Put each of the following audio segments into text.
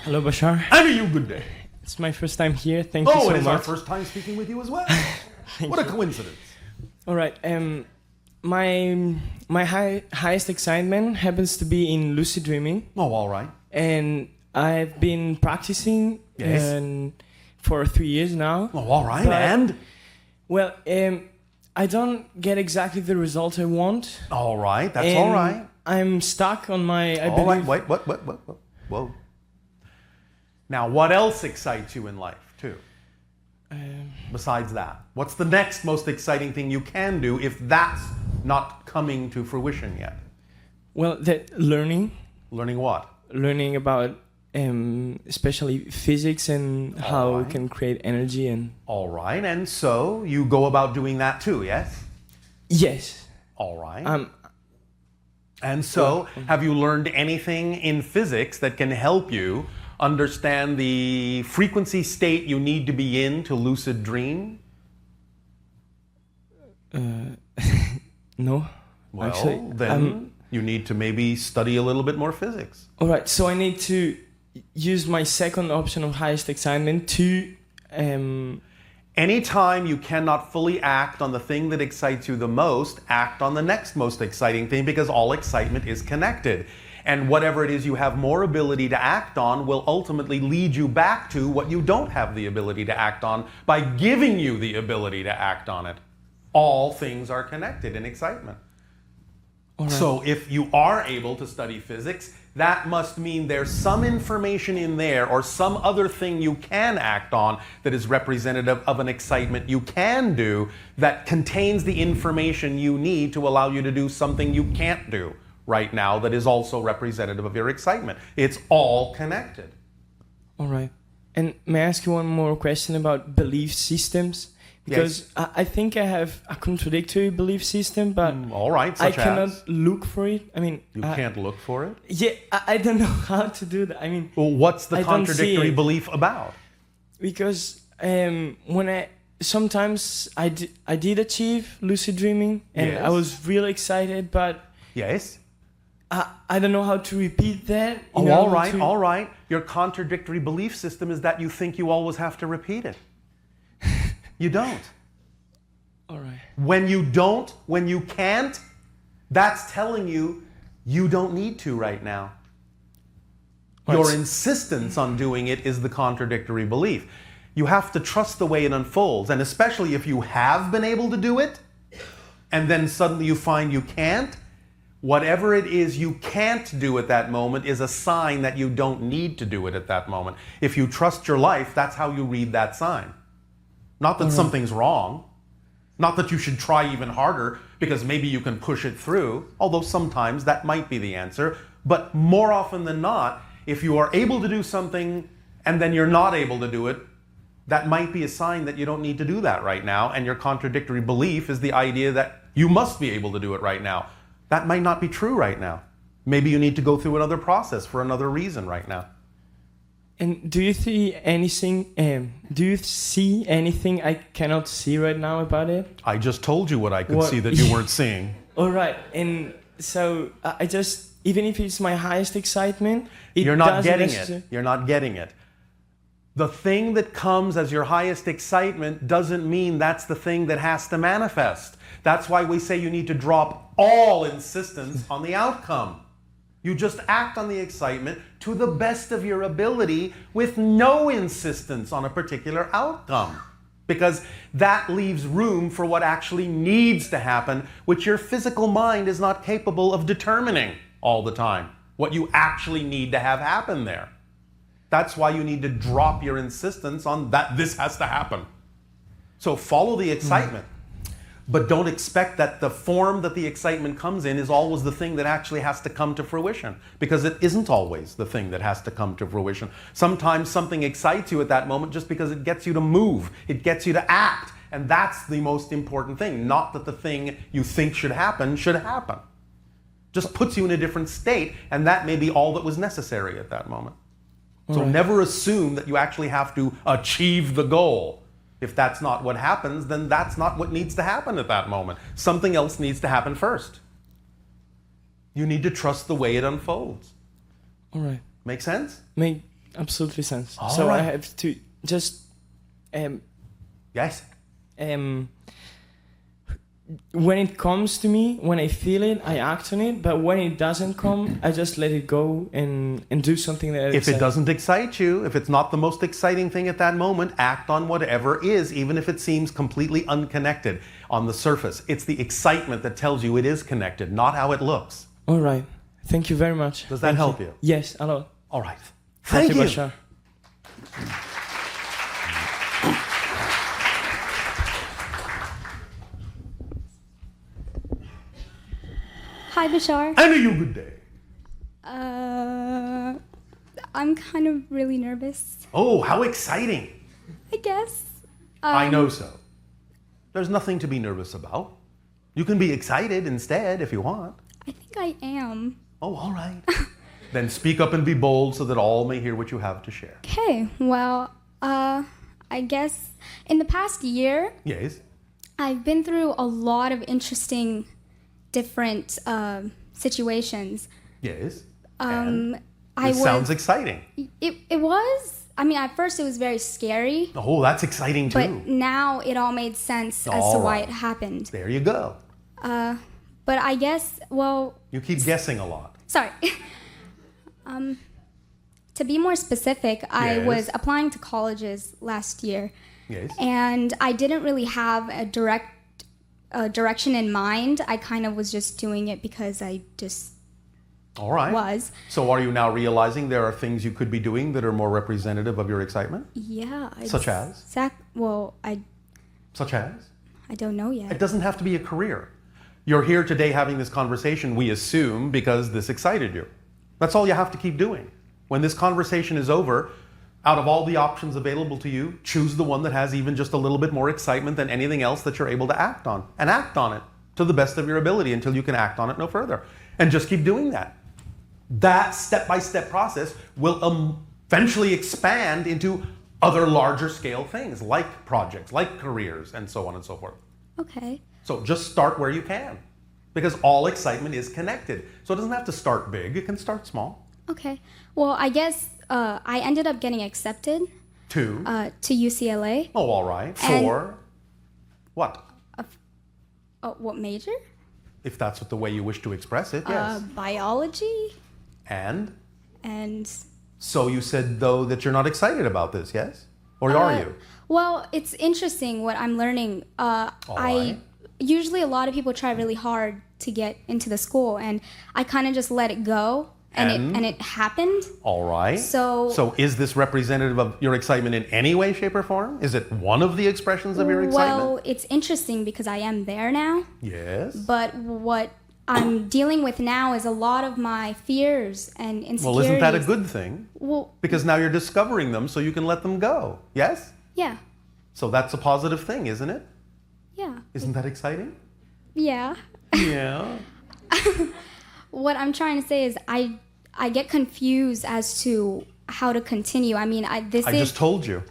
Hello, Bashar. And to you, good day. It's my first time here. Thank you so much. Oh, it is our first time speaking with you as well. What a coincidence. All right. My highest excitement happens to be in lucid dreaming. Oh, all right. And I've been practicing for 3 years now. Oh, all right. And? Well, I don't get exactly the result I want. All right. That's all right. I'm stuck on my... All right. Wait. Whoa. Now, what else excites you in life, too? Besides that, what's the next most exciting thing you can do if that's not coming to fruition yet? Well, learning. Learning what? Learning about especially physics and how we can create energy and... All right, and so you go about doing that too, yes? Yes. All right. And so, have you learned anything in physics that can help you understand the frequency state you need to be in to lucid dream? No. Well, actually, then you need to maybe study a little bit more physics. All right, so I need to use my second option of highest excitement to... Anytime you cannot fully act on the thing that excites you the most, act on the next most exciting thing, because all excitement is connected. And whatever it is you have more ability to act on will ultimately lead you back to what you don't have the ability to act on by giving you the ability to act on it. All things are connected in excitement. All right. So if you are able to study physics, that must mean there's some information in there or some other thing you can act on that is representative of an excitement you can do that contains the information you need to allow you to do something you can't do right now that is also representative of your excitement. It's all connected. All right. And may I ask you one more question about belief systems? Because yes. I think I have a contradictory belief system, but all right, I cannot look for it. I mean... You can't look for it? Yeah, I don't know how to do that. I mean... Well, what's the contradictory belief about? Because sometimes I did achieve lucid dreaming, and yes. I was really excited, but... Yes? I don't know how to repeat that. All right. Your contradictory belief system is that you think you always have to repeat it. You don't. All right. When you can't, that's telling you you don't need to right now. Right. Your insistence on doing it is the contradictory belief. You have to trust the way it unfolds, and especially if you have been able to do it, and then suddenly you find you can't, whatever it is you can't do at that moment is a sign that you don't need to do it at that moment. If you trust your life, that's how you read that sign. Not that something's wrong. Not that you should try even harder because maybe you can push it through, although sometimes that might be the answer. But more often than not, if you are able to do something and then you're not able to do it, that might be a sign that you don't need to do that right now, and your contradictory belief is the idea that you must be able to do it right now. That might not be true right now. Maybe you need to go through another process for another reason right now. And do you see anything? I cannot see right now about it? I just told you what I could see that you weren't seeing. All right, and so I just, even if it's my highest excitement, you're not getting it. You're not getting it. The thing that comes as your highest excitement doesn't mean that's the thing that has to manifest. That's why we say you need to drop all insistence on the outcome. You just act on the excitement to the best of your ability with no insistence on a particular outcome. Because that leaves room for what actually needs to happen, which your physical mind is not capable of determining all the time. What you actually need to have happen there. That's why you need to drop your insistence on that this has to happen. So follow the excitement. But don't expect that the form that the excitement comes in is always the thing that actually has to come to fruition, because it isn't always the thing that has to come to fruition. Sometimes something excites you at that moment just because it gets you to move, it gets you to act, and that's the most important thing, not that the thing you think should happen. Just puts you in a different state, and that may be all that was necessary at that moment. So never assume that you actually have to achieve the goal. If that's not what happens, then that's not what needs to happen at that moment. Something else needs to happen first. You need to trust the way it unfolds. All right. Make sense? absolutely sense. All so right. I have to just Yes. when it comes to me, when I feel it, I act on it. But when it doesn't come, I just let it go and do something that. If it doesn't excite you, if it's not the most exciting thing at that moment, act on whatever is, even if it seems completely unconnected on the surface. It's the excitement that tells you it is connected, not how it looks. All right. Thank you very much. Does that help you? Yes, a lot. All right. Thank you, you. Bashar. Hi, Bashar. And a you good day. I'm kind of really nervous, Oh, how exciting. I guess. I know so. There's nothing to be nervous about. You can be excited instead if you want. I think I am. Oh, all right. Then speak up and be bold so that all may hear what you have to share. Okay, well, I guess in the past year, Yes. I've been through a lot of interesting, different situations. Yes. And I this sounds exciting. It was. I mean, at first it was very scary, Oh, that's exciting too. but now it all made sense as to All why right. it happened. There you go. But I guess, well, You keep guessing a lot. sorry. To be more specific, I Yes. was applying to colleges last year, Yes. and I didn't really have a direct direction in mind. I kind of was just doing it because I just All right. was. So are you now realizing there are things you could be doing that are more representative of your excitement? Yeah. Such as? Well, Such as? I don't know It yet. doesn't have to be a career. You're here today having this conversation, we assume, because this excited you. That's all you have to keep doing. When this conversation is over, out of all the options available to you, choose the one that has even just a little bit more excitement than anything else that you're able to act on. And act on it to the best of your ability until you can act on it no further. And just keep doing that. That step-by-step process will eventually expand into other larger scale things like projects, like careers, and so on and so forth. Okay. So just start where you can, because all excitement is connected. So it doesn't have to start big, it can start small. Okay. Well, I guess I ended up getting accepted Two. to UCLA. Oh, all right. And- Four. What? What major? If that's the way you wish to express it, yes. Biology. And? And So you said, though, that you're not excited about this, yes? Or are you? well, it's interesting what I'm learning. right. Usually a lot of people try really hard to get into the school, and I kind of just let it go, and it happened. All right. So is this representative of your excitement in any way, shape, or form? Is it one of the expressions of your excitement? Well, it's interesting because I am there now, Yes. but what I'm dealing with now is a lot of my fears and insecurities. Well, isn't that a good thing? Well, Because now you're discovering them so you can let them go. Yes? yeah, So that's a positive thing, isn't it? yeah, Isn't that exciting? yeah. Yeah. What I'm trying to say is I get confused as to how to continue. I mean, I just told you.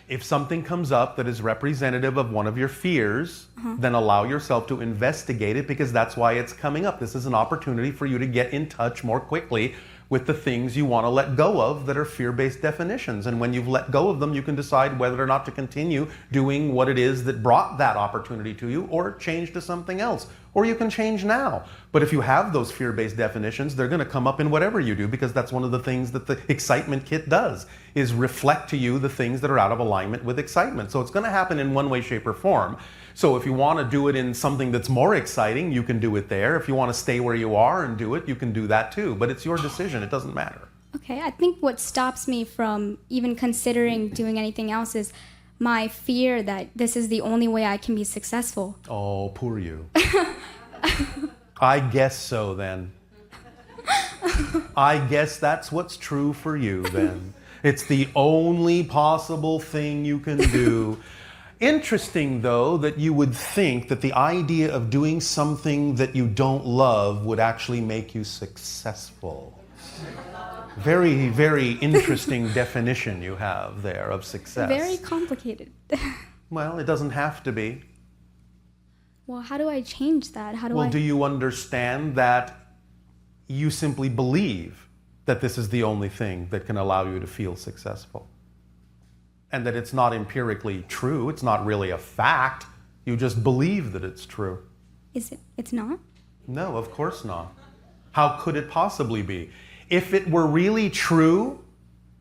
If something comes up that is representative of one of your fears, then allow yourself to investigate it, because that's why it's coming up. This is an opportunity for you to get in touch more quickly with the things you want to let go of that are fear-based definitions. And when you've let go of them, you can decide whether or not to continue doing what it is that brought that opportunity to you, or change to something else. Or you can change now. But if you have those fear-based definitions, they're going to come up in whatever you do, because that's one of the things that the excitement kit does, is reflect to you the things that are out of alignment with excitement. So it's going to happen in one way, shape, or form. So if you want to do it in something that's more exciting, you can do it there. If you want to stay where you are and do it, you can do that too. But it's your decision. It doesn't matter. Okay, I think what stops me from even considering doing anything else is my fear that this is the only way I can be successful. Oh, poor you. I guess so then. I guess that's what's true for you then. It's the only possible thing you can do. Interesting, though, that you would think that the idea of doing something that you don't love would actually make you successful. Very, very interesting definition you have there of success. Very complicated. Well, it doesn't have to be. Well, how do I change that? How do Well, I... do you understand that you simply believe that this is the only thing that can allow you to feel successful. And that it's not empirically true, it's not really a fact, you just believe that it's true. It's not? No, of course not. How could it possibly be? If it were really true,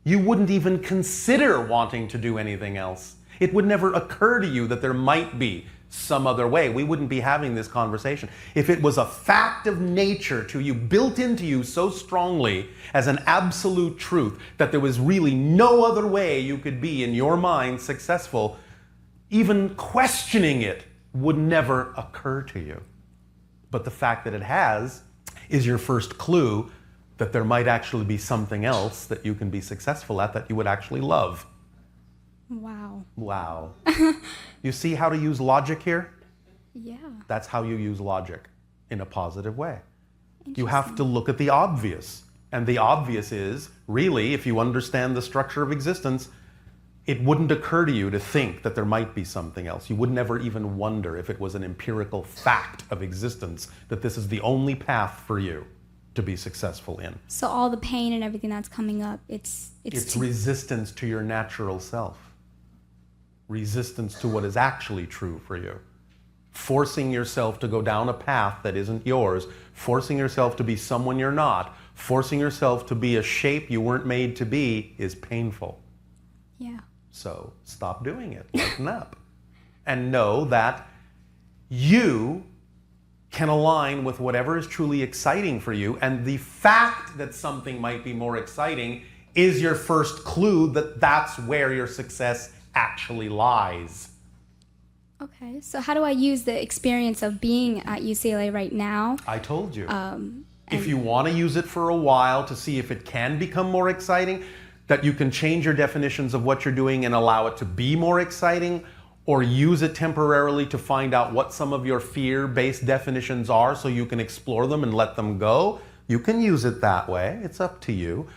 you wouldn't even consider wanting to do anything else. It would never occur to you that there might be some other way. We wouldn't be having this conversation. If it was a fact of nature to you, built into you so strongly as an absolute truth that there was really no other way you could be in your mind successful, even questioning it would never occur to you. But the fact that it has is your first clue that there might actually be something else that you can be successful at that you would actually love. Wow. Wow. You see how to use logic here? Yeah. That's how you use logic in a positive way. You have to look at the obvious. And the obvious is, really, if you understand the structure of existence, it wouldn't occur to you to think that there might be something else. You would never even wonder if it was an empirical fact of existence that this is the only path for you to be successful in. So all the pain and everything that's coming up, it's resistance to your natural self. Resistance to what is actually true for you. Forcing yourself to go down a path that isn't yours, forcing yourself to be someone you're not, forcing yourself to be a shape you weren't made to be is painful. Yeah. So stop doing it. Lighten up. And know that you can align with whatever is truly exciting for you, and the fact that something might be more exciting is your first clue that that's where your success actually lies. Okay, so how do I use the experience of being at UCLA right now? I told you. If you want to use it for a while to see if it can become more exciting, that you can change your definitions of what you're doing and allow it to be more exciting, or use it temporarily to find out what some of your fear-based definitions are so you can explore them and let them go, you can use it that way. It's up to you.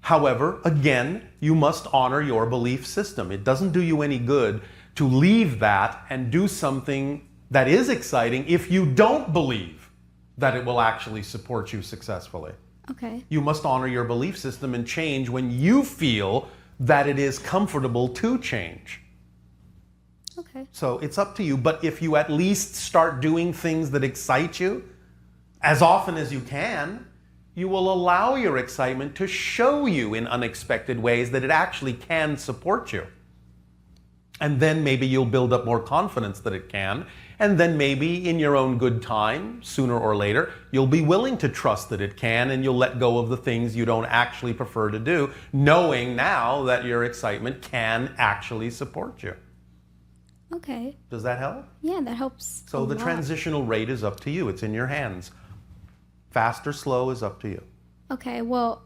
However, again, you must honor your belief system. It doesn't do you any good to leave that and do something that is exciting if you don't believe that it will actually support you successfully. Okay. You must honor your belief system and change when you feel that it is comfortable to change. Okay. So it's up to you, but if you at least start doing things that excite you as often as you can, you will allow your excitement to show you in unexpected ways that it actually can support you. And then maybe you'll build up more confidence that it can. And then maybe in your own good time, sooner or later, you'll be willing to trust that it can, and you'll let go of the things you don't actually prefer to do, knowing now that your excitement can actually support you. Okay. Does that help? Yeah, that helps. So the transitional rate is up to you. It's in your hands. Fast or slow is up to you. Okay, well,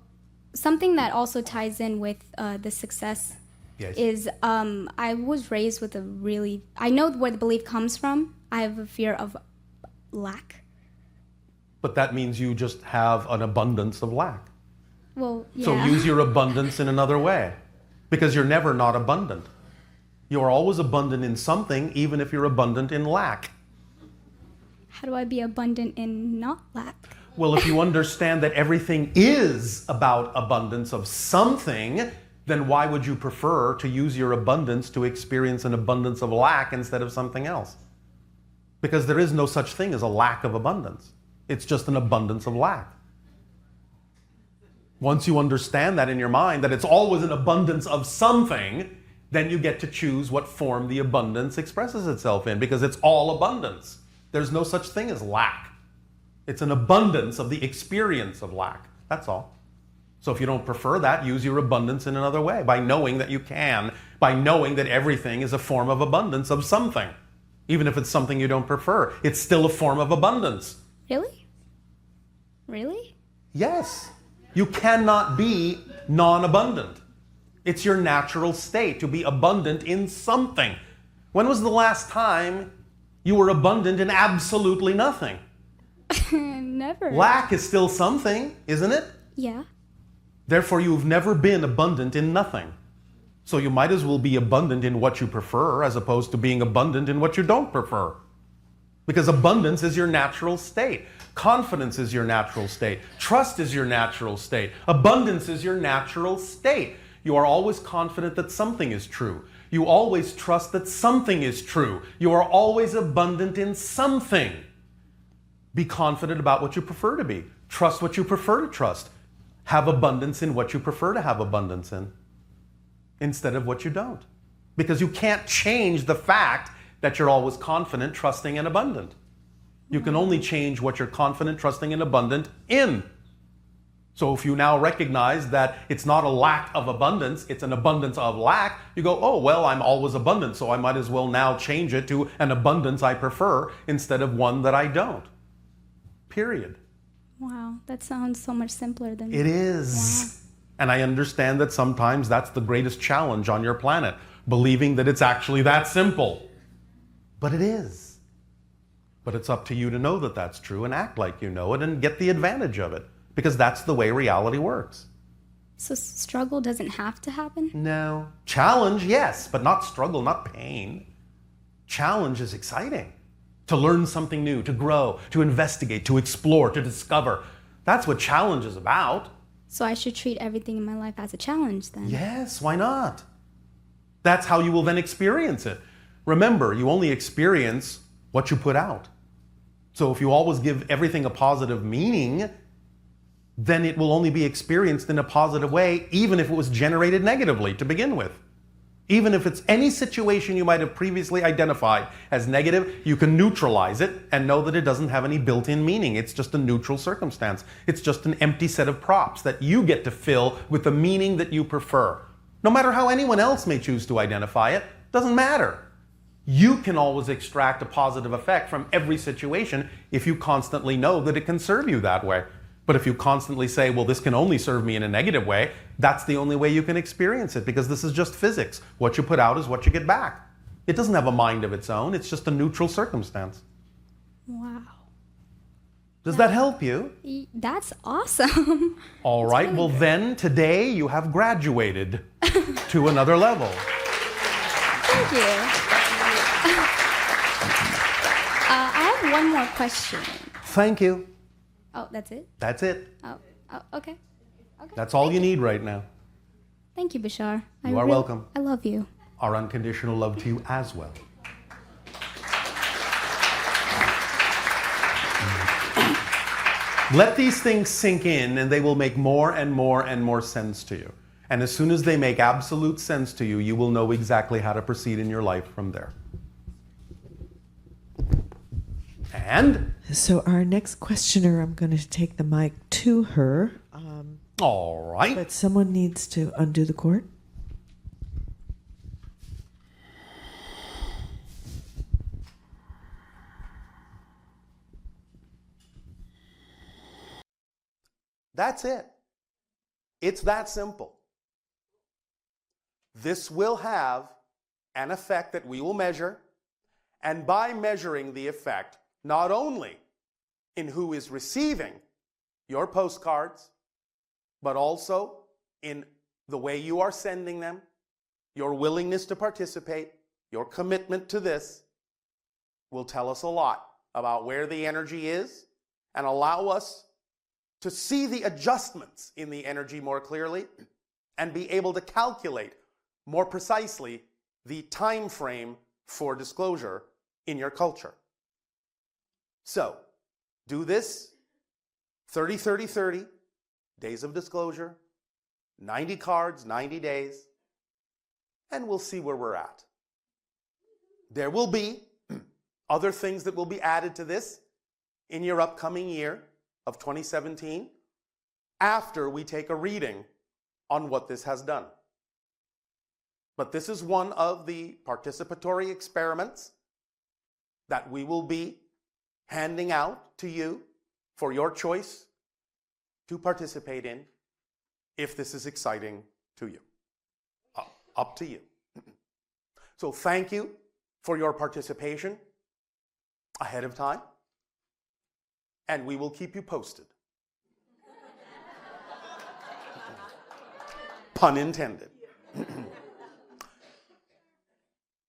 something that also ties in with the success is I was raised with I know where the belief comes from. I have a fear of lack. But that means you just have an abundance of lack. Well, yeah. So use your abundance in another way, because you're never not abundant. You're always abundant in something, even if you're abundant in lack. How do I be abundant in not lack? Well, if you understand that everything is about abundance of something, then why would you prefer to use your abundance to experience an abundance of lack instead of something else? Because there is no such thing as a lack of abundance. It's just an abundance of lack. Once you understand that in your mind, that it's always an abundance of something, then you get to choose what form the abundance expresses itself in, because it's all abundance. There's no such thing as lack. It's an abundance of the experience of lack. That's all. So if you don't prefer that, use your abundance in another way, by knowing that you can, by knowing that everything is a form of abundance of something. Even if it's something you don't prefer, it's still a form of abundance. Really? Really? Yes. You cannot be non-abundant. It's your natural state to be abundant in something. When was the last time you were abundant in absolutely nothing? Never. Lack is still something, isn't it? Yeah. Therefore, you've never been abundant in nothing. So you might as well be abundant in what you prefer as opposed to being abundant in what you don't prefer. Because abundance is your natural state. Confidence is your natural state. Trust is your natural state. Abundance is your natural state. You are always confident that something is true. You always trust that something is true. You are always abundant in something. Be confident about what you prefer to be. Trust what you prefer to trust. Have abundance in what you prefer to have abundance in, instead of what you don't. Because you can't change the fact that you're always confident, trusting, and abundant. You can only change what you're confident, trusting, and abundant in. So if you now recognize that it's not a lack of abundance, it's an abundance of lack, you go, oh, well, I'm always abundant, so I might as well now change it to an abundance I prefer instead of one that I don't. Period. Wow, that sounds so much simpler than... It is. Wow. And I understand that sometimes that's the greatest challenge on your planet, believing that it's actually that simple. But it is. But it's up to you to know that that's true and act like you know it and get the advantage of it, because that's the way reality works. So struggle doesn't have to happen? No. Challenge, yes, but not struggle, not pain. Challenge is exciting. To learn something new, to grow, to investigate, to explore, to discover. That's what challenge is about. So I should treat everything in my life as a challenge then? Yes, why not? That's how you will then experience it. Remember, you only experience what you put out. So if you always give everything a positive meaning, then it will only be experienced in a positive way, even if it was generated negatively to begin with. Even if it's any situation you might have previously identified as negative, you can neutralize it and know that it doesn't have any built-in meaning. It's just a neutral circumstance. It's just an empty set of props that you get to fill with the meaning that you prefer. No matter how anyone else may choose to identify it, doesn't matter. You can always extract a positive effect from every situation if you constantly know that it can serve you that way. But if you constantly say, well, this can only serve me in a negative way, that's the only way you can experience it, because this is just physics. What you put out is what you get back. It doesn't have a mind of its own. It's just a neutral circumstance. Wow. Does that help you? That's awesome. All right. Really well, good. Then today you have graduated to another level. Thank you. I have one more question. Thank you. Oh, that's it? That's it. Oh, okay. That's all you need right now. Thank you, Bashar. You are welcome. I love you. Our unconditional love to you as well. Let these things sink in, and they will make more and more and more sense to you. And as soon as they make absolute sense to you, you will know exactly how to proceed in your life from there. And? So our next questioner, I'm going to take the mic to her. All right. But someone needs to undo the cord. That's it. It's that simple. This will have an effect that we will measure, and by measuring the effect, not only in who is receiving your postcards, but also in the way you are sending them, your willingness to participate, your commitment to this, will tell us a lot about where the energy is and allow us to see the adjustments in the energy more clearly and be able to calculate more precisely the time frame for disclosure in your culture. So, do this 30, 30, 30 days of disclosure, 90 cards, 90 days, and we'll see where we're at. There will be other things that will be added to this in your upcoming year of 2017 after we take a reading on what this has done. But this is one of the participatory experiments that we will be handing out to you for your choice to participate in if this is exciting to you. Up to you. So thank you for your participation ahead of time, and we will keep you posted. Pun intended.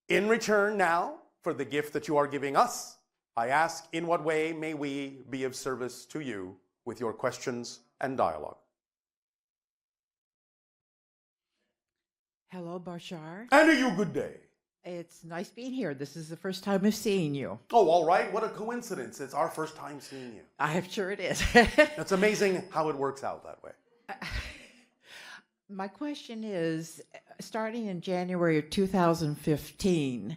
In return now for the gift that you are giving us I ask, in what way may we be of service to you with your questions and dialogue? Hello, Bashar. And a you good day. It's nice being here. This is the first time of seeing you. Oh, all right. What a coincidence. It's our first time seeing you. I'm sure it is. It's amazing how it works out that way. My question is, starting in January of 2015,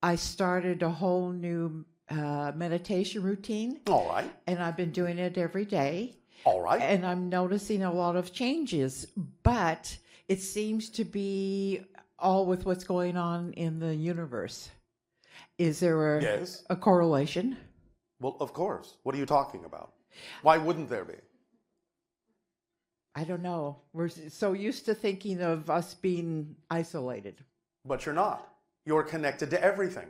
I started a whole new meditation routine. All right. And I've been doing it every day. All right. And I'm noticing a lot of changes, but it seems to be all with what's going on in the universe. Is there a correlation? Well, of course. What are you talking about? Why wouldn't there be? I don't know. We're so used to thinking of us being isolated. But you're not. You're connected to everything.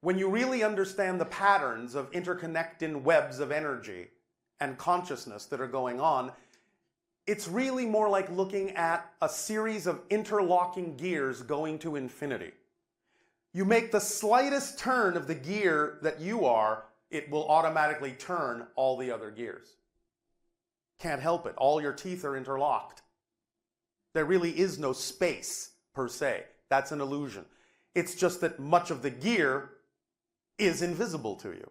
When you really understand the patterns of interconnecting webs of energy and consciousness that are going on, it's really more like looking at a series of interlocking gears going to infinity. You make the slightest turn of the gear that you are, it will automatically turn all the other gears. Can't help it. All your teeth are interlocked. There really is no space per se. That's an illusion. It's just that much of the gear is invisible to you.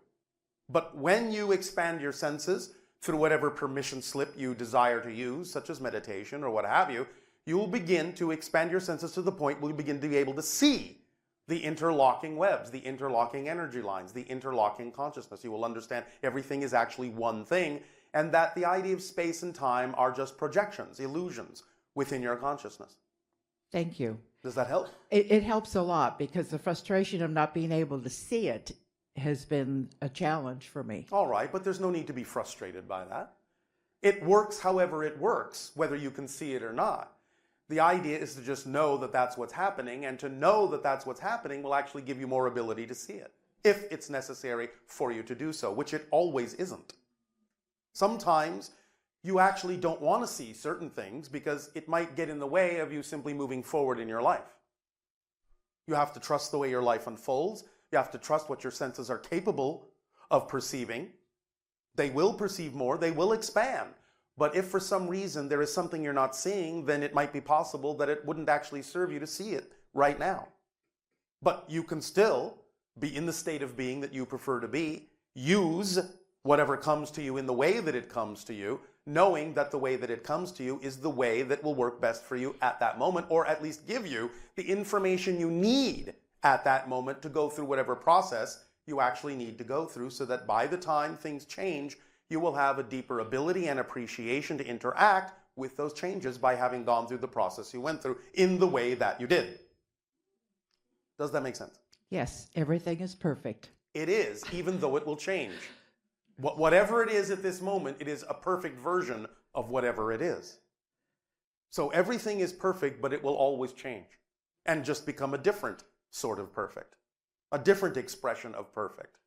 But when you expand your senses through whatever permission slip you desire to use, such as meditation or what have you, you will begin to expand your senses to the point where you begin to be able to see the interlocking webs, the interlocking energy lines, the interlocking consciousness. You will understand everything is actually one thing, and that the idea of space and time are just projections, illusions within your consciousness. Thank you. Does that help? It helps a lot because the frustration of not being able to see it has been a challenge for me. All right, but there's no need to be frustrated by that. It works however it works, whether you can see it or not. The idea is to just know that that's what's happening, and to know that that's what's happening will actually give you more ability to see it, if it's necessary for you to do so, which it always isn't. Sometimes you actually don't want to see certain things because it might get in the way of you simply moving forward in your life. You have to trust the way your life unfolds. You have to trust what your senses are capable of perceiving. They will perceive more. They will expand. But if for some reason there is something you're not seeing, then it might be possible that it wouldn't actually serve you to see it right now. But you can still be in the state of being that you prefer to be, use whatever comes to you in the way that it comes to you, knowing that the way that it comes to you is the way that will work best for you at that moment, or at least give you the information you need at that moment to go through whatever process you actually need to go through, so that by the time things change, you will have a deeper ability and appreciation to interact with those changes by having gone through the process you went through in the way that you did. Does that make sense? Yes, everything is perfect. It is, even though it will change. Whatever it is at this moment, it is a perfect version of whatever it is. So everything is perfect, but it will always change and just become a different sort of perfect, a different expression of perfect.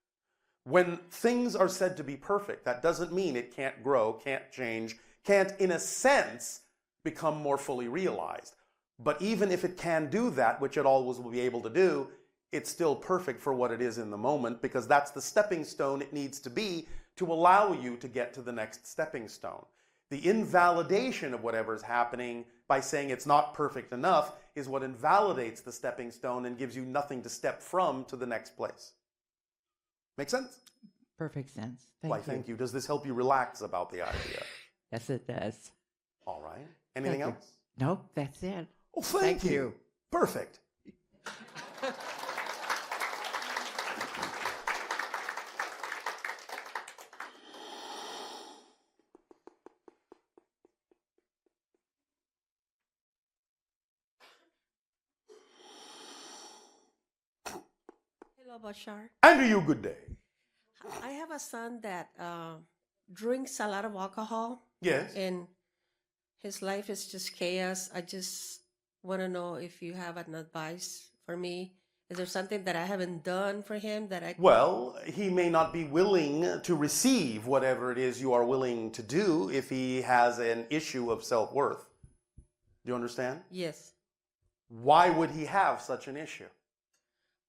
When things are said to be perfect, that doesn't mean it can't grow, can't change, can't, in a sense, become more fully realized. But even if it can do that, which it always will be able to do, it's still perfect for what it is in the moment, because that's the stepping stone it needs to be to allow you to get to the next stepping stone. The invalidation of whatever's happening by saying it's not perfect enough is what invalidates the stepping stone and gives you nothing to step from to the next place. Make sense? Perfect sense. Thank you. Does this help you relax about the idea? Yes, it does. All right. Anything else? Nope, that's it. Oh, thank you. Perfect. Hello, Bashar. And to you, good day. I have a son that drinks a lot of alcohol. Yes. And his life is just chaos. I just want to know if you have an advice for me. Is there something that I haven't done for him that I... Well, he may not be willing to receive whatever it is you are willing to do if he has an issue of self-worth. Do you understand? Yes. Why would he have such an issue?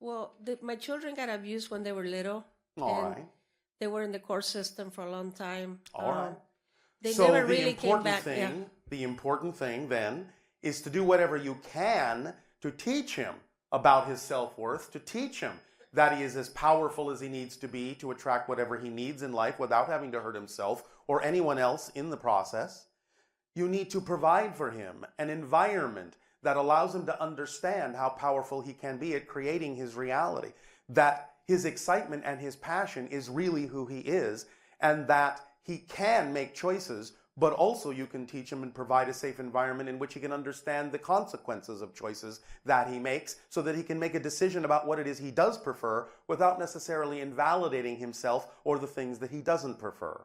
Well, my children got abused when they were little. All right. They were in the court system for a long time. All right. They So never the really came important back. thing, the important thing then is to do whatever you can to teach him about his self-worth, to teach him that he is as powerful as he needs to be to attract whatever he needs in life without having to hurt himself or anyone else in the process. You need to provide for him an environment that allows him to understand how powerful he can be at creating his reality, that his excitement and his passion is really who he is, and that he can make choices, but also you can teach him and provide a safe environment in which he can understand the consequences of choices that he makes so that he can make a decision about what it is he does prefer without necessarily invalidating himself or the things that he doesn't prefer.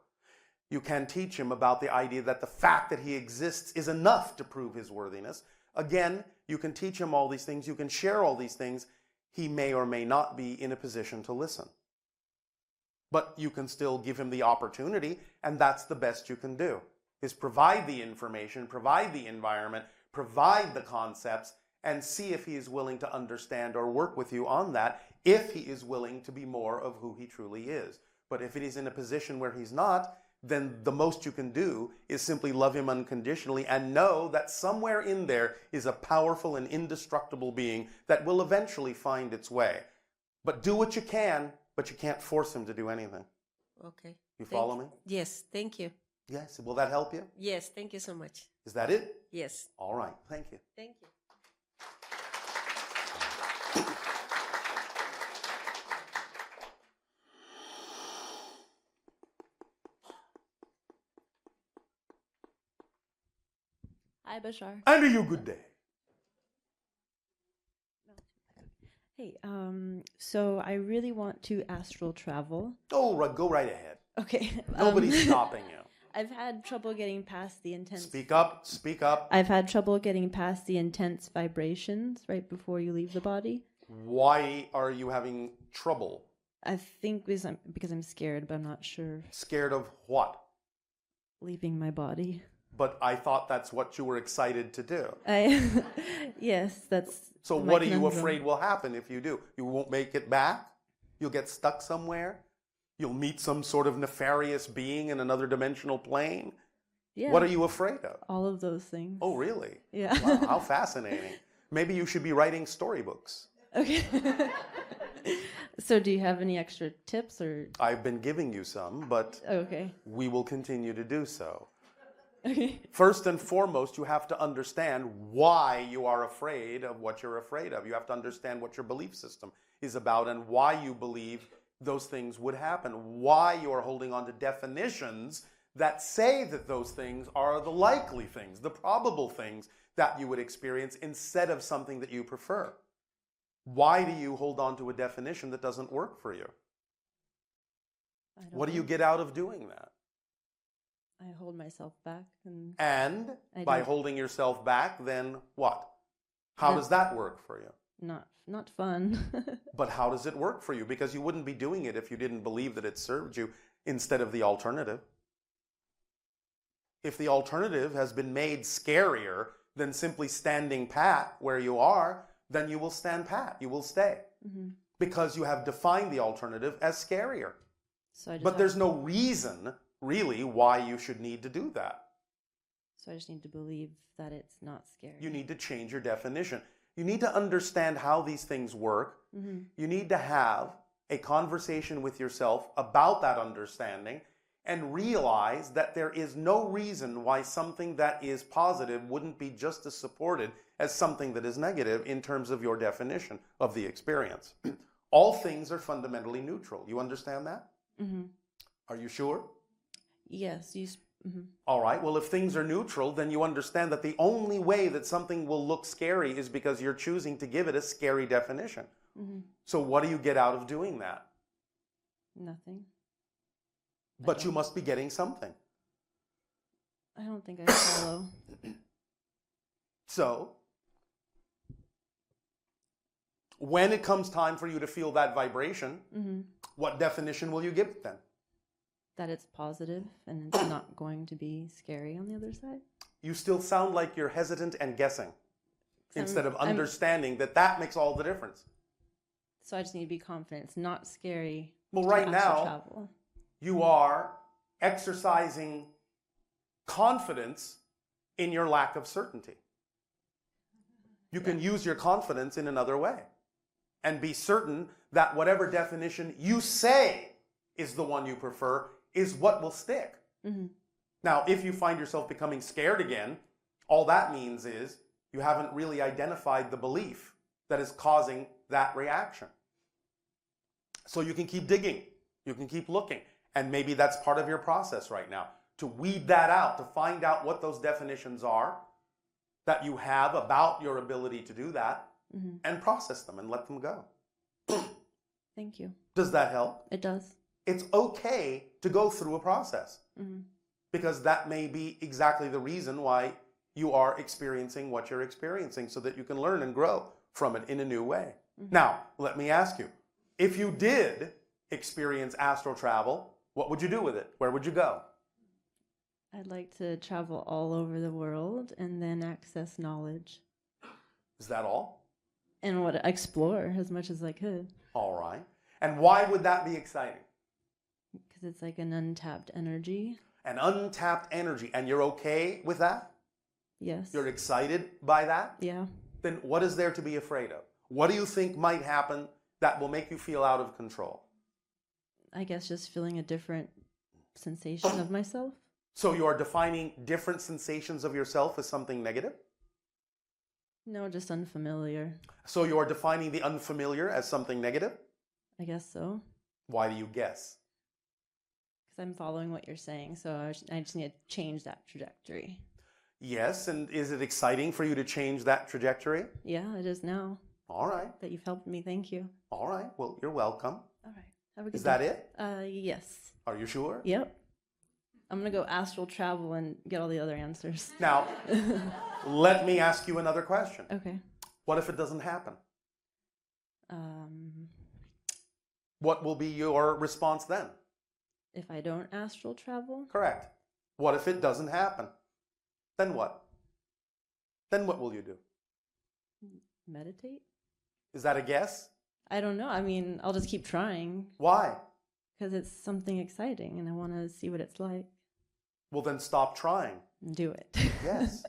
You can teach him about the idea that the fact that he exists is enough to prove his worthiness. Again, you can teach him all these things. You can share all these things. He may or may not be in a position to listen. But you can still give him the opportunity, and that's the best you can do, is provide the information, provide the environment, provide the concepts, and see if he is willing to understand or work with you on that, if he is willing to be more of who he truly is. But if it is in a position where he's not, then the most you can do is simply love him unconditionally and know that somewhere in there is a powerful and indestructible being that will eventually find its way. But do what you can, but you can't force him to do anything. Okay. You follow me? Yes, thank you. Yes. Will that help you? Yes, thank you so much. Is that it? Yes. All right. Thank you. Thank you. Hi, Bashar. And a you good day. Hey, so I really want to astral travel. Oh, go right ahead. Okay. Nobody's stopping you. I've had trouble getting past the intense... Speak up, speak up. I've had trouble getting past the intense vibrations right before you leave the body. Why are you having trouble? I think because I'm scared, but I'm not sure. Scared of what? Leaving my body. But I thought that's what you were excited to do. Yes, that's... So what are you afraid will happen if you do? You won't make it back? You'll get stuck somewhere? You'll meet some sort of nefarious being in another dimensional plane? Yeah. What are you afraid of? All of those things. Oh, really? Yeah. Wow, how fascinating. Maybe you should be writing storybooks. Okay. So do you have any extra tips or... I've been giving you some, but okay. We will continue to do so. Okay. First and foremost, you have to understand why you are afraid of what you're afraid of. You have to understand what your belief system is about and why you believe those things would happen, why you are holding on to definitions that say that those things are the likely things, the probable things that you would experience instead of something that you prefer. Why do you hold on to a definition that doesn't work for you? What do you get out of doing that? I hold myself back. And by holding yourself back, then what? How does that work for you? Not fun. But how does it work for you? Because you wouldn't be doing it if you didn't believe that it served you instead of the alternative. If the alternative has been made scarier than simply standing pat where you are, then you will stand pat. You will stay. Mm-hmm. Because you have defined the alternative as scarier. But there's no reason, really, why you should need to do that. So I just need to believe that it's not scary. You need to change your definition. You need to understand how these things work. Mm-hmm. You need to have a conversation with yourself about that understanding and realize that there is no reason why something that is positive wouldn't be just as supported as something that is negative in terms of your definition of the experience. All things are fundamentally neutral. You understand that? Mm-hmm. Are you sure? Yes. Mm-hmm. All right. Well, if things are neutral, then you understand that the only way that something will look scary is because you're choosing to give it a scary definition. Mm-hmm. So what do you get out of doing that? Nothing. But you must be getting something. I don't think I follow. So, when it comes time for you to feel that vibration, mm-hmm. what definition will you give it then? That it's positive and it's not going to be scary on the other side. You still sound like you're hesitant and guessing instead of understanding that makes all the difference. So I just need to be confident. It's not scary Well, right astral now, travel. you are exercising confidence in your lack of certainty. You can use your confidence in another way and be certain that whatever definition you say is the one you prefer is what will stick. Mm-hmm. Now, if you find yourself becoming scared again, all that means is you haven't really identified the belief that is causing that reaction. So you can keep digging, you can keep looking, and maybe that's part of your process right now, to weed that out, to find out what those definitions are that you have about your ability to do that, Mm-hmm. and process them and let them go. Thank you. Does that help? It does. It's okay to go through a process, Mm-hmm. because that may be exactly the reason why you are experiencing what you're experiencing, so that you can learn and grow from it in a new way. Mm-hmm. Now, let me ask you, if you did experience astral travel, what would you do with it? Where would you go? I'd like to travel all over the world and then access knowledge Is that all? and explore as much as I could, All right. And why would that be exciting? because it's like an untapped energy. An untapped energy, and you're okay with that? Yes. You're excited by that? Yeah. Then what is there to be afraid of? What do you think might happen that will make you feel out of control? I guess just feeling a different sensation of myself. So you are defining different sensations of yourself as something negative? No, just unfamiliar. So you are defining the unfamiliar as something negative? I guess so. Why do you guess? Because I'm following what you're saying, so I just need to change that trajectory. Yes, and is it exciting for you to change that trajectory? Yeah, it is now All right. that you've helped me. Thank you. All right. Well, you're welcome. All right. Have a good Is that day. it? Yes. Are you sure? Yep. I'm going to go astral travel and get all the other answers. Now, let me ask you another question. Okay. What if it doesn't happen? Um, What will be your response then? if I don't astral travel, Correct. What if it doesn't happen? Then what? Then what will you do? meditate? Is that a guess? I don't know. I mean, I'll just keep trying Why? because it's something exciting and I want to see what it's like Well, then stop trying. and do it. Yes.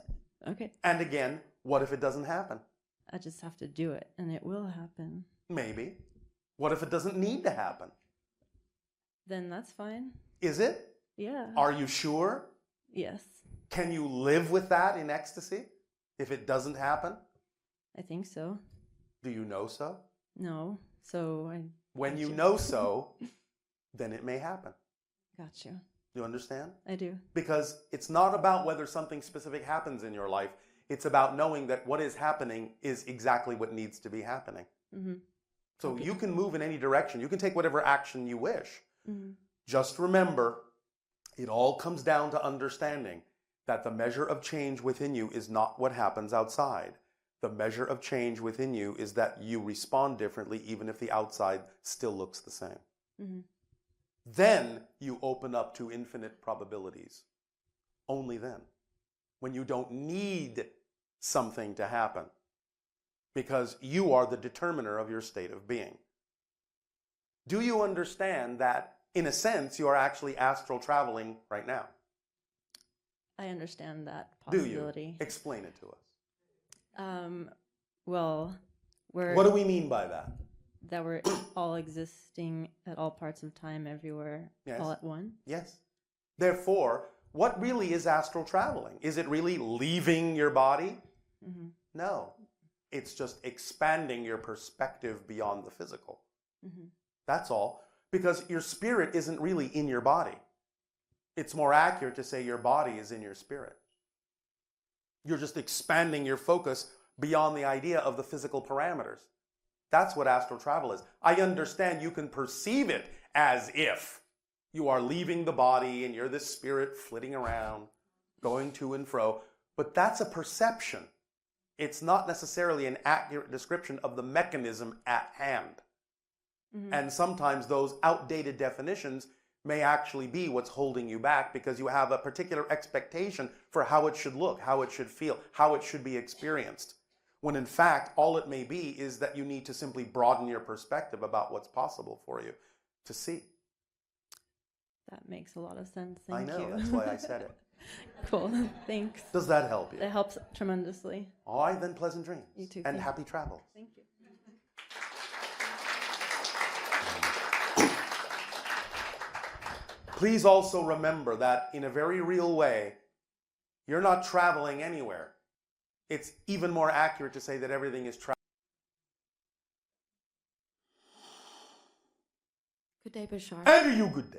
Okay. And again, what if it doesn't happen? I just have to do it and it will happen. Maybe. What if it doesn't need to happen? Then that's fine. Is it? Yeah. Are you sure? Yes. Can you live with that in ecstasy if it doesn't happen? I think so. Do you know so? No. So I When you Gotcha. know so, then it may happen. got you. You understand? I do. Because it's not about whether something specific happens in your life. It's about knowing that what is happening is exactly what needs to be happening. Mm-hmm. So you can move in any direction. You can take whatever action you wish. Mm-hmm. Just remember, it all comes down to understanding that the measure of change within you is not what happens outside. The measure of change within you is that you respond differently even if the outside still looks the same. Mm-hmm. Then you open up to infinite probabilities. Only then. When you don't need something to happen. Because you are the determiner of your state of being. Do you understand that, in a sense, you are actually astral traveling right now? I understand that Do possibility. you? Explain it to us. Well, What do we mean by that? that we're all existing at all parts of time, everywhere, Yes. all at once. Yes. Therefore, what really is astral traveling? Is it really leaving your body? Mm-hmm. No. It's just expanding your perspective beyond the physical. Mm-hmm. That's all. Because your spirit isn't really in your body. It's more accurate to say your body is in your spirit. You're just expanding your focus beyond the idea of the physical parameters. That's what astral travel is. I understand you can perceive it as if you are leaving the body and you're this spirit flitting around, going to and fro. But that's a perception. It's not necessarily an accurate description of the mechanism at hand. Mm-hmm. And sometimes those outdated definitions may actually be what's holding you back because you have a particular expectation for how it should look, how it should feel, how it should be experienced. When in fact, all it may be is that you need to simply broaden your perspective about what's possible for you. To see. That makes a lot of sense. I Thank know, you. that's why I said it. Cool. Thanks. Does that help you? That helps tremendously. All right, then, pleasant dreams. You too. And happy travels. Thank you. Please also remember that in a very real way, you're not traveling anywhere. It's even more accurate to say that everything is traveling. Good day, Bashar. And you good day.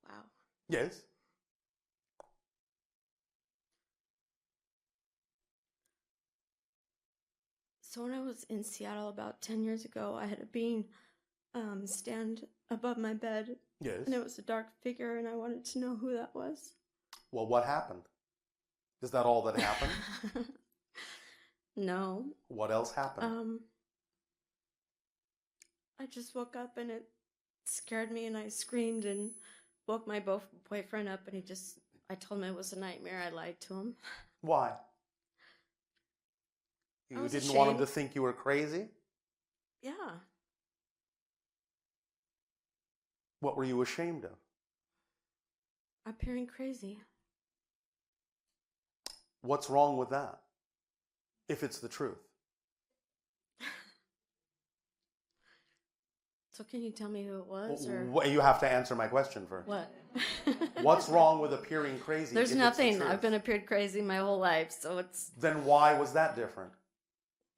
Wow. Yes. So when I was in Seattle about 10 years ago, I had a being stand above my bed. Yes. And it was a dark figure, and I wanted to know who that was. Well, what happened? Is that all that happened? No. What else happened? I just woke up and it scared me, and I screamed and woke my boyfriend up, and I told him it was a nightmare. I lied to him. Why? I You was didn't want him to ashamed. think you were crazy? Yeah. What were you ashamed of? Appearing crazy. What's wrong with that? If it's the truth. So can you tell me who it was, or You have to answer my question first. what? What's wrong with appearing crazy? There's if it's the nothing. truth? I've been appeared crazy my whole life, so it's Then why was that different?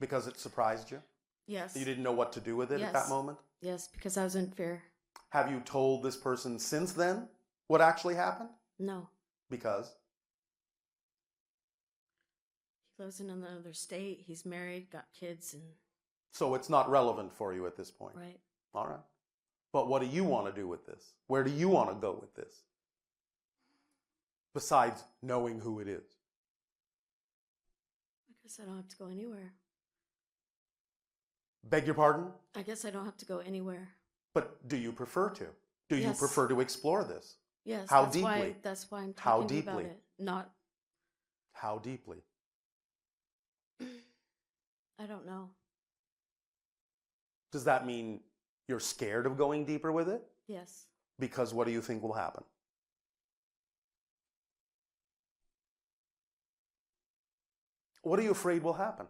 Because it surprised you? yes. You didn't know what to do with it at Yes. that moment? Yes, because I was in fear. Have you told this person since then what actually happened? No. Because? He lives in another state. He's married, got kids, and So it's not relevant for you at this point? right. All right. But what do you want to do with this? Where do you want to go with this? Besides knowing who it is. I guess I don't have to go anywhere. Beg your pardon? I guess I don't have to go anywhere. But do you prefer to? Do you Yes. prefer to explore this? Yes. How that's Why, deeply? that's why I'm How talking to you about deeply? it. Not. How deeply? I don't know. Does that mean you're scared of going deeper with it? Yes. Because what do you think will happen? What are you afraid will happen?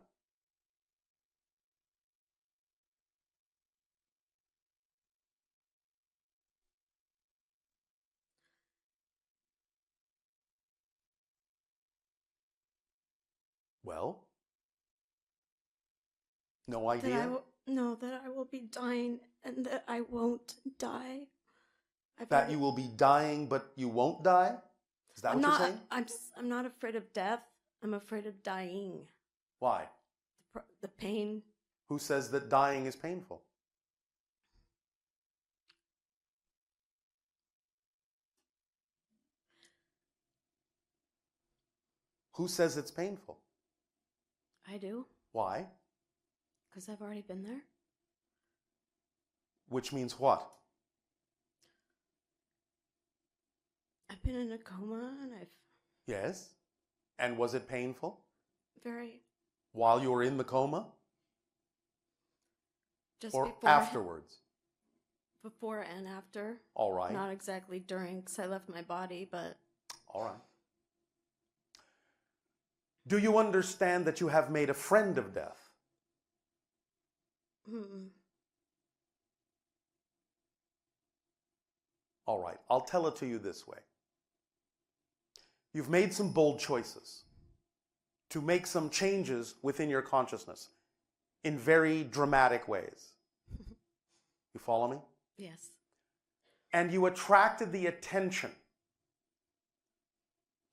Well, no idea? That I will be dying and that I won't die. That you will be dying, but you won't die? Is that I'm what not, you're saying? I'm not afraid of death. I'm afraid of dying. Why? The pain. Who says that dying is painful? Who says it's painful? I do. Why? Because I've already been there. Which means what? I've been in a coma and I've Yes. And was it painful? very While you were in the coma? just Or before afterwards? before and after. All right. Not exactly during, because I left my body, but All right. Do you understand that you have made a friend of death? All right, I'll tell it to you this way. You've made some bold choices to make some changes within your consciousness in very dramatic ways. You follow me? yes. And you attracted the attention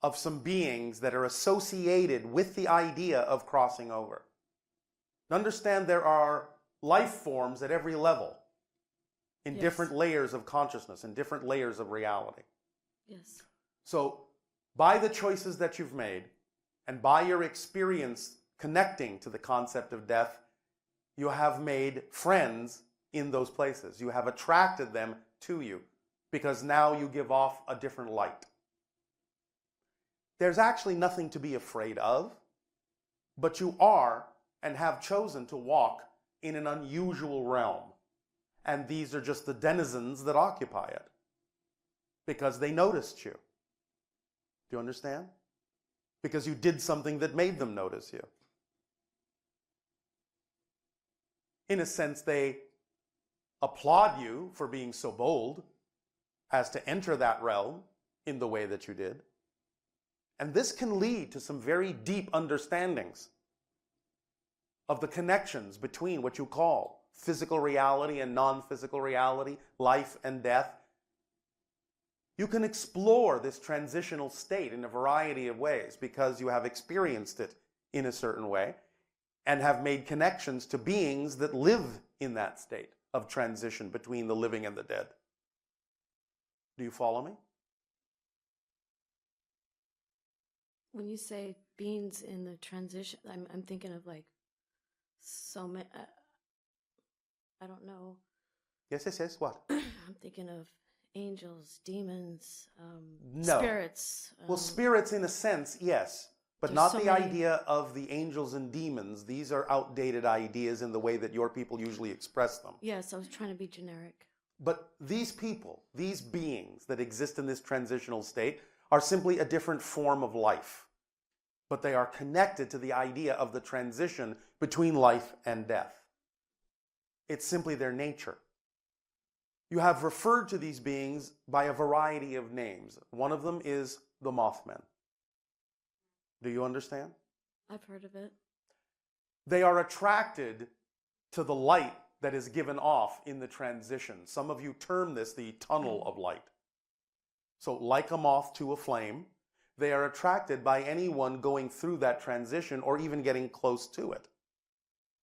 of some beings that are associated with the idea of crossing over. Understand there are life forms at every level, in Yes. different layers of consciousness, in different layers of reality. Yes. So, by the choices that you've made, and by your experience connecting to the concept of death, you have made friends in those places. You have attracted them to you, because now you give off a different light. There's actually nothing to be afraid of, but you are and have chosen to walk in an unusual realm. And these are just the denizens that occupy it because they noticed you. Do you understand? Because you did something that made them notice you. In a sense, they applaud you for being so bold as to enter that realm in the way that you did. And this can lead to some very deep understandings of the connections between what you call physical reality and non-physical reality, life and death. You can explore this transitional state in a variety of ways because you have experienced it in a certain way and have made connections to beings that live in that state of transition between the living and the dead. Do you follow me? When you say beings in the transition, I'm thinking of like so many. I don't know. Yes. What? I'm thinking of angels, demons, No. spirits. Well, spirits in a sense, yes. But There's not so the many- idea of the angels and demons. These are outdated ideas in the way that your people usually express them. Yes, I was trying to be generic. But these people, these beings that exist in this transitional state, are simply a different form of life. But they are connected to the idea of the transition between life and death. It's simply their nature. You have referred to these beings by a variety of names. One of them is the Mothman. Do you understand? I've heard of it. They are attracted to the light that is given off in the transition. Some of you term this the tunnel of light. So like a moth to a flame, they are attracted by anyone going through that transition or even getting close to it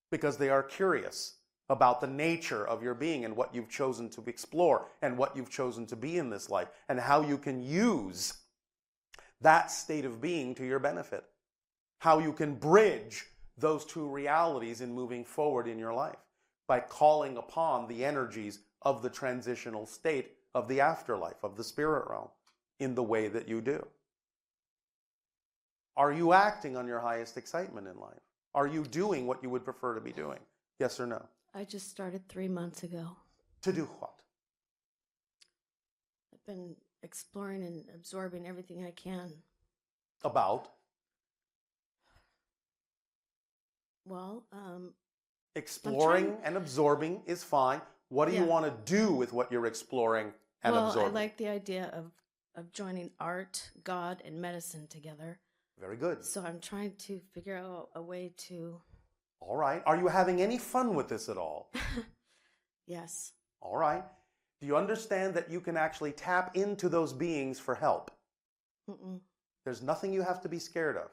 because they are curious about the nature of your being and what you've chosen to explore and what you've chosen to be in this life and how you can use that state of being to your benefit, how you can bridge those two realities in moving forward in your life by calling upon the energies of the transitional state of the afterlife, of the spirit realm, in the way that you do. Are you acting on your highest excitement in life? Are you doing what you would prefer to be doing? Yes or no? I just started 3 months ago. To do what? I've been exploring and absorbing everything I can. About? Well, Exploring and absorbing is fine. What do you Yeah. want to do with what you're exploring and absorbing? I like the idea of joining art, God, and medicine together. Very good. So I'm trying to figure out a way to... All right. Are you having any fun with this at all? Yes. All right. Do you understand that you can actually tap into those beings for help? Mm-mm. There's nothing you have to be scared of.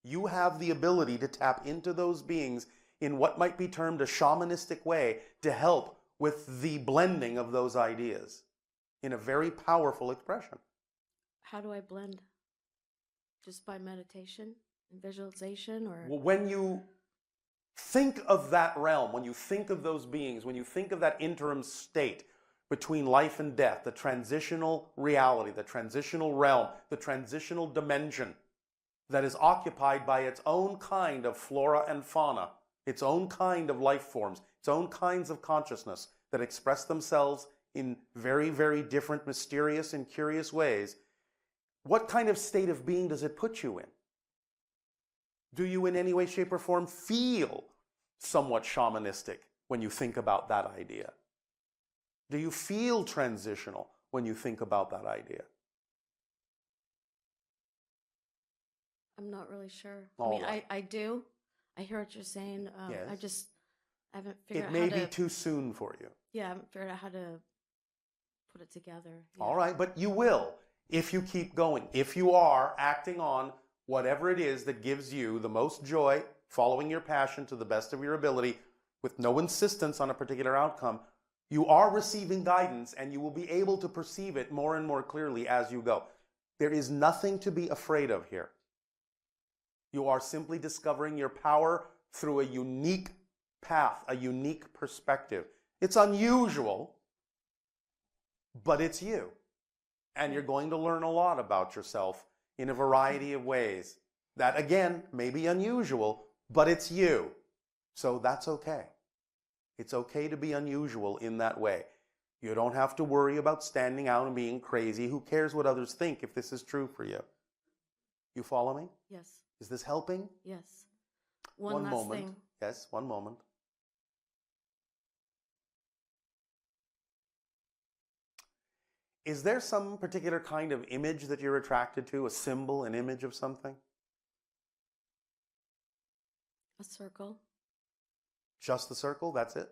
You have the ability to tap into those beings in what might be termed a shamanistic way to help with the blending of those ideas in a very powerful expression. How do I blend? Just by meditation and visualization, or... Well, when you think of that realm, when you think of those beings, when you think of that interim state between life and death, the transitional reality, the transitional realm, the transitional dimension that is occupied by its own kind of flora and fauna, its own kind of life forms, its own kinds of consciousness that express themselves in very, very different, mysterious and curious ways, what kind of state of being does it put you in? Do you in any way, shape, or form feel somewhat shamanistic when you think about that idea? Do you feel transitional when you think about that idea? I'm not really sure. All right. I do. I hear what you're saying. Yes. I haven't figured It out may how be to... too soon for you. Yeah, I haven't figured out how to put it together. Yeah. All right, but you will if you keep going. If you are acting on whatever it is that gives you the most joy, following your passion to the best of your ability, with no insistence on a particular outcome, you are receiving guidance and you will be able to perceive it more and more clearly as you go. There is nothing to be afraid of here. You are simply discovering your power through a unique path, a unique perspective. It's unusual, but it's you. And you're going to learn a lot about yourself in a variety of ways. That, again, may be unusual, but it's you. So that's okay. It's okay to be unusual in that way. You don't have to worry about standing out and being crazy. Who cares what others think if this is true for you? You follow me? Yes. Is this helping? Yes. One last moment. thing. Yes, one moment. Is there some particular kind of image that you're attracted to? A symbol, an image of something? A circle. Just the circle? That's it?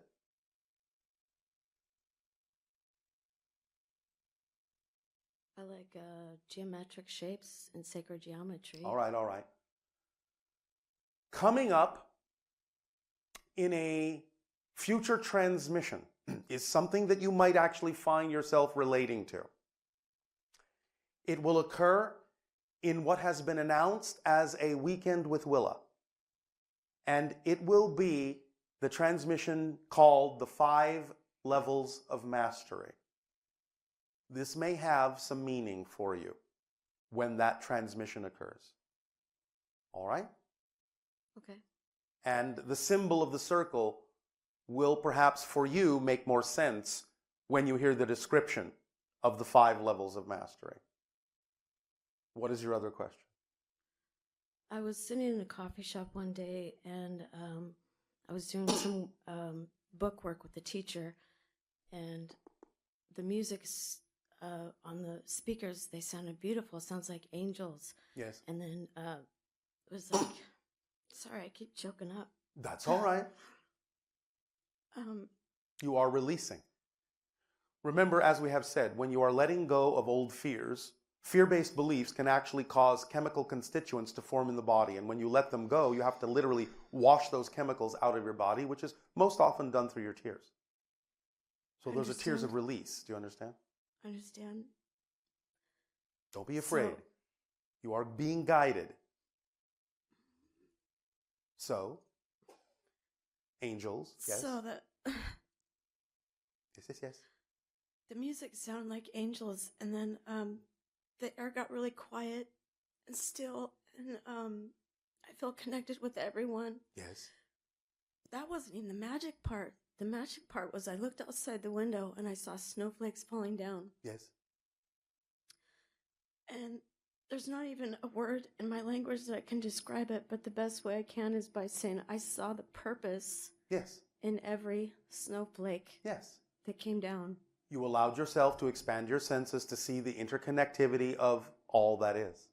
I like geometric shapes and sacred geometry. All right, all right. Coming up in a future transmission is something that you might actually find yourself relating to. It will occur in what has been announced as a weekend with Willa. And it will be the transmission called the 5 Levels of Mastery. This may have some meaning for you when that transmission occurs. All right? Okay. And the symbol of the circle will perhaps for you make more sense when you hear the description of the 5 levels of mastery. What is your other question? I was sitting in a coffee shop one day and I was doing some book work with the teacher, and the music on the speakers, they sounded beautiful. It sounds like angels. Yes. And then it was like, sorry, I keep choking up. That's all right. You are releasing. Remember, as we have said, when you are letting go of old fears, fear-based beliefs can actually cause chemical constituents to form in the body. And when you let them go, you have to literally wash those chemicals out of your body, which is most often done through your tears. So those are tears of release. Do you understand? I understand. Don't be afraid. You are being guided. So, angels, yes? So that Yes. the music sounded like angels, and then the air got really quiet and still, and I felt connected with everyone. Yes. That wasn't even the magic part. The magic part was I looked outside the window and I saw snowflakes falling down. Yes. And there's not even a word in my language that I can describe it, but the best way I can is by saying I saw the purpose Yes. in every snowflake Yes. that came down. You allowed yourself to expand your senses to see the interconnectivity of all that is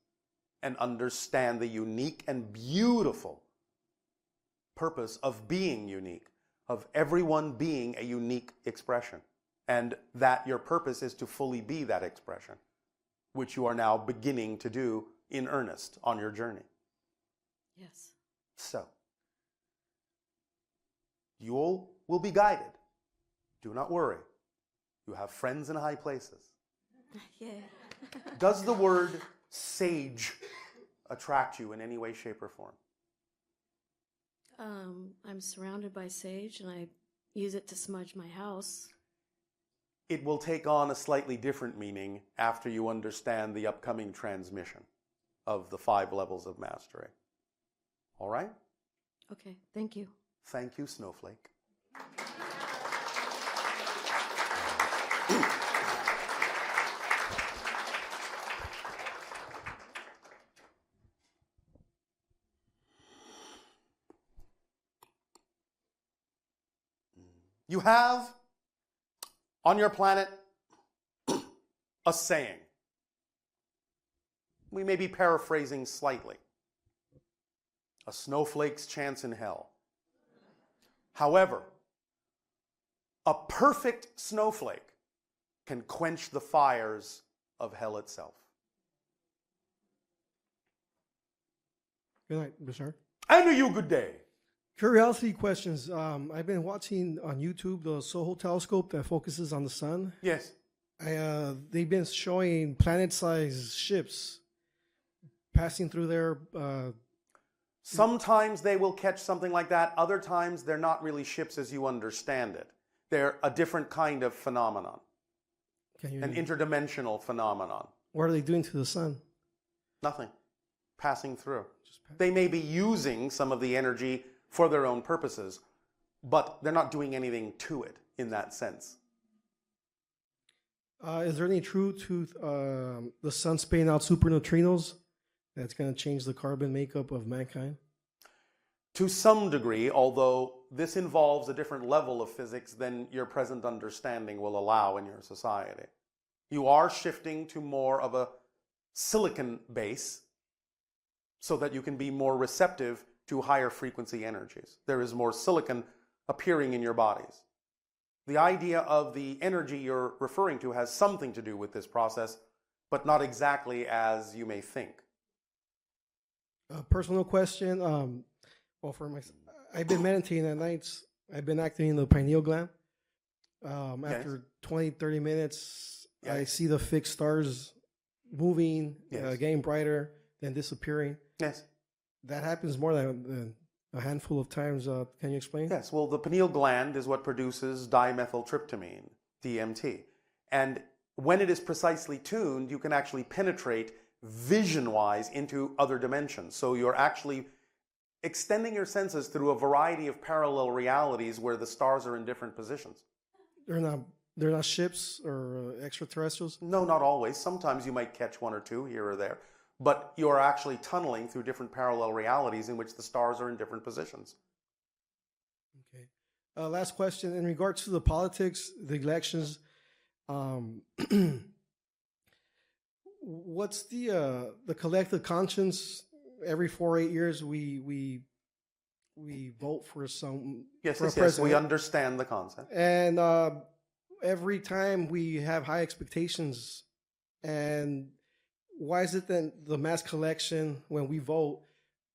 and understand the unique and beautiful purpose of being unique, of everyone being a unique expression, and that your purpose is to fully be that expression, which you are now beginning to do in earnest on your journey. Yes. So, you all will be guided. Do not worry. You have friends in high places. Yeah. Does the word sage attract you in any way, shape, or form? I'm surrounded by sage, and I use it to smudge my house. It will take on a slightly different meaning after you understand the upcoming transmission of the 5 levels of mastery. All right? Okay, thank you. Thank you, Snowflake. You have on your planet a saying. We may be paraphrasing slightly. A snowflake's chance in hell. However, a perfect snowflake can quench the fires of hell itself. Good night, Bashar. And to you, good day. Curiosity questions. I've been watching on YouTube the Soho telescope that focuses on the sun. Yes. They've been showing planet-sized ships passing through there. Sometimes they will catch something like that. Other times they're not really ships as you understand it. They're a different kind of phenomenon. An interdimensional phenomenon. What are they doing to the sun? Nothing. Passing through. They may be using some of the energy for their own purposes. but they're not doing anything to it in that sense. Is there any truth to the sun spitting out superneutrinos that's going to change the carbon makeup of mankind? To some degree, although this involves a different level of physics than your present understanding will allow in your society. You are shifting to more of a silicon base so that you can be more receptive to higher frequency energies. There is more silicon appearing in your bodies. The idea of the energy you're referring to has something to do with this process, but not exactly as you may think. A personal question. I've been meditating at nights. I've been activating the pineal gland. After 20, 30 minutes, I see the fixed stars moving, getting brighter, then disappearing. Yes. That happens more than a handful of times. Can you explain? Yes. Well, the pineal gland is what produces dimethyltryptamine, DMT. And when it is precisely tuned, you can actually penetrate vision-wise into other dimensions. So you're actually extending your senses through a variety of parallel realities where the stars are in different positions. They're not ships or extraterrestrials? No, not always. Sometimes you might catch one or two here or there. But you are actually tunneling through different parallel realities in which the stars are in different positions. Okay. Last question. In regards to the politics, the elections, what's the collective conscience? Every 4 or 8 years, we vote for some. Yes, we understand the concept. And every time we have high expectations. And why is it that the mass collection, when we vote,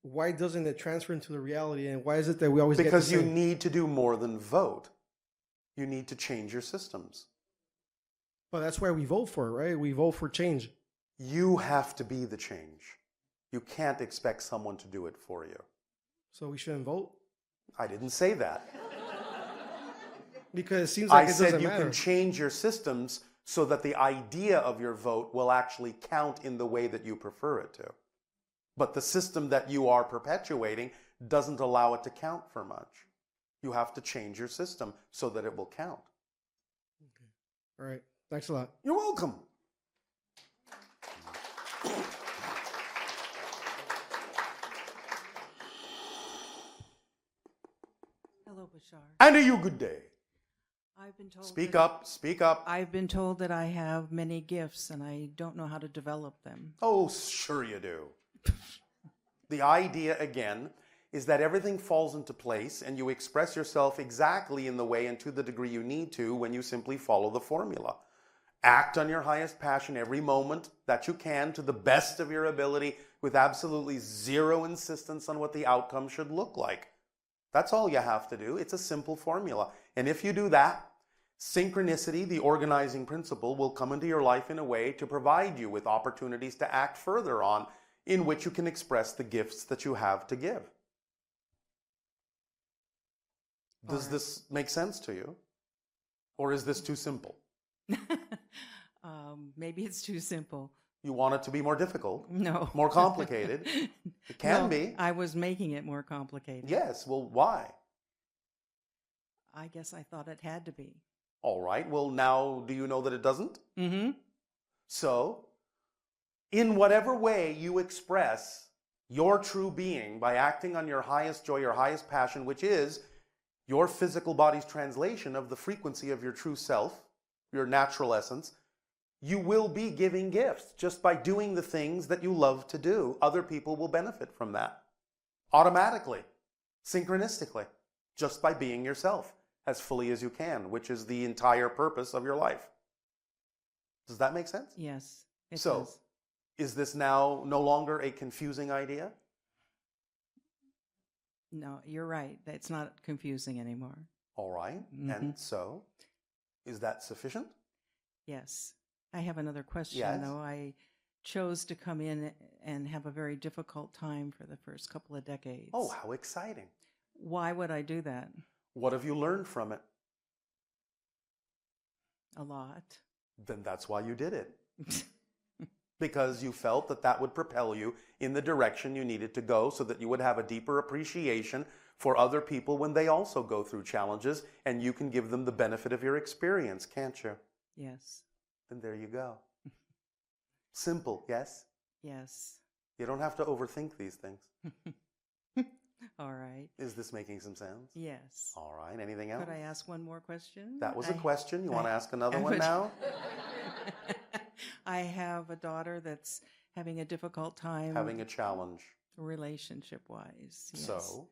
why doesn't it transfer into the reality? And why is it that we always because you need to do more than vote. You need to change your systems. But that's why we vote for it, right? We vote for change. You have to be the change. You can't expect someone to do it for you. So we shouldn't vote? I didn't say that. Because it seems like it doesn't matter. I said you can change your systems so that the idea of your vote will actually count in the way that you prefer it to. But the system that you are perpetuating doesn't allow it to count for much. You have to change your system so that it will count. Okay. All right. Thanks a lot. You're welcome. Hello, Bashar. And you good day. I've been told Speak up, speak up. I've been told that I have many gifts and I don't know how to develop them. Oh, sure you do. The idea, again, is that everything falls into place and you express yourself exactly in the way and to the degree you need to when you simply follow the formula. Act on your highest passion every moment that you can to the best of your ability with absolutely zero insistence on what the outcome should look like. That's all you have to do. It's a simple formula. And if you do that, synchronicity, the organizing principle, will come into your life in a way to provide you with opportunities to act further on in which you can express the gifts that you have to give. Does this make sense to you? Or is this too simple? Maybe it's too simple. You want it to be more difficult? No. More complicated? It can be. I was making it more complicated. Yes, well, why? I guess I thought it had to be. All right, well, now do you know that it doesn't? Mm-hmm. So, in whatever way you express your true being by acting on your highest joy, your highest passion, which is your physical body's translation of the frequency of your true self, your natural essence, you will be giving gifts just by doing the things that you love to do. Other people will benefit from that automatically, synchronistically, just by being yourself as fully as you can, which is the entire purpose of your life. Does that make sense? Yes, it So, does. is this now no longer a confusing idea? No, you're right. It's not confusing anymore. All right. Mm-hmm. And so, is that sufficient? Yes. I have another question, Yes. though. I chose to come in and have a very difficult time for the first couple of decades. Oh, how exciting. Why would I do that? What have you learned from it? A lot. Then that's why you did it. because you felt that that would propel you in the direction you needed to go so that you would have a deeper appreciation for other people when they also go through challenges, and you can give them the benefit of your experience, can't you? Yes. Then there you go. Simple, yes? Yes. You don't have to overthink these things. All right. Is this making some sense? Yes. All right. Anything else? Could I ask one more question? That was a question. You want to ask another one now? I have a daughter that's having a difficult time. Having a challenge. Relationship-wise. Yes. So?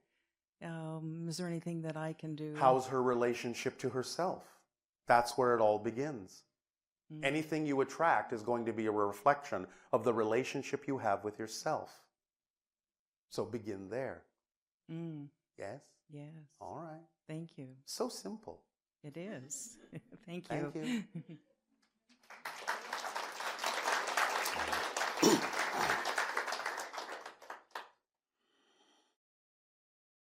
Is there anything that I can do? How's her relationship to herself? That's where it all begins. Mm. Anything you attract is going to be a reflection of the relationship you have with yourself. So begin there. Mm. Yes? Yes. All right. Thank you. So simple. It is. Thank you. Thank you.